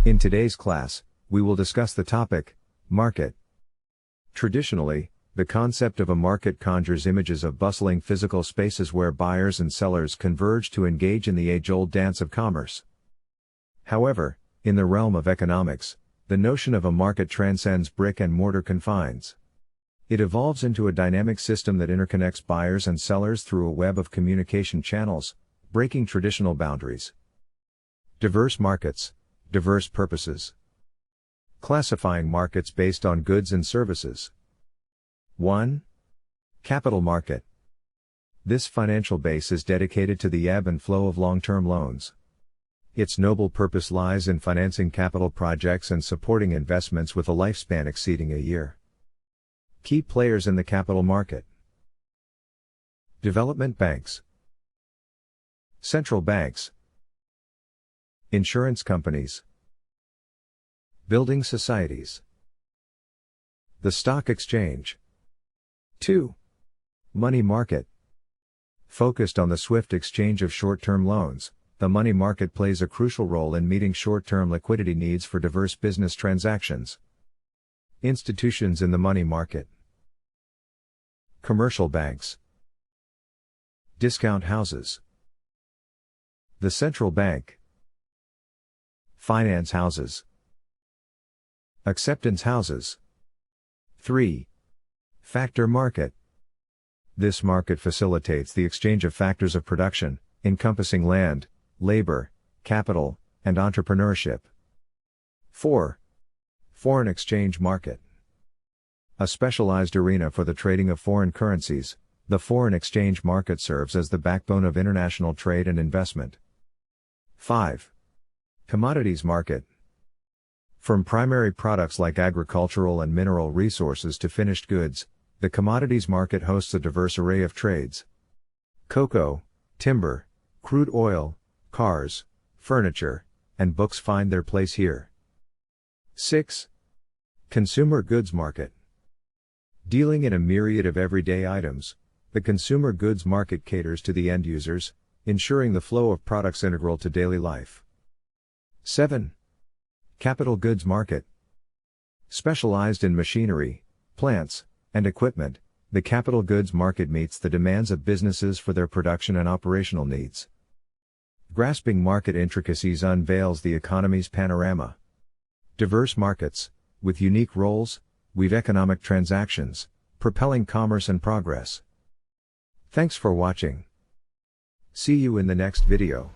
In today's class, we will discuss the topic, market. Traditionally, the concept of a market conjures images of bustling physical spaces where buyers and sellers converge to engage in the age-old dance of commerce. However, in the realm of economics, the notion of a market transcends brick-and-mortar confines. It evolves into a dynamic system that interconnects buyers and sellers through a web of communication channels, breaking traditional boundaries. Diverse markets, diverse purposes. Classifying markets based on goods and services. 1. Capital market. This financial base is dedicated to the ebb and flow of long-term loans. Its noble purpose lies in financing capital projects and supporting investments with a lifespan exceeding a year. Key players in the capital market. Development banks. Central banks. Insurance companies. Building societies. The stock exchange. 2. Money market. Focused on the swift exchange of short-term loans, the money market plays a crucial role in meeting short-term liquidity needs for diverse business transactions. Institutions in the money market. Commercial banks. Discount houses. The central bank. Finance houses. Acceptance houses. 3. Factor market. This market facilitates the exchange of factors of production, encompassing land, labor, capital, and entrepreneurship. 4. Foreign exchange market. A specialized arena for the trading of foreign currencies, the foreign exchange market serves as the backbone of international trade and investment. 5. Commodities market. From primary products like agricultural and mineral resources to finished goods, the commodities market hosts a diverse array of trades. Cocoa, timber, crude oil, cars, furniture, and books find their place here. 6. Consumer goods market. Dealing in a myriad of everyday items, the consumer goods market caters to the end users, ensuring the flow of products integral to daily life. 7. Capital goods market. Specialized in machinery, plants, and equipment, the capital goods market meets the demands of businesses for their production and operational needs. Grasping market intricacies unveils the economy's panorama. Diverse markets, with unique roles, weave economic transactions, propelling commerce and progress. Thanks for watching. See you in the next video.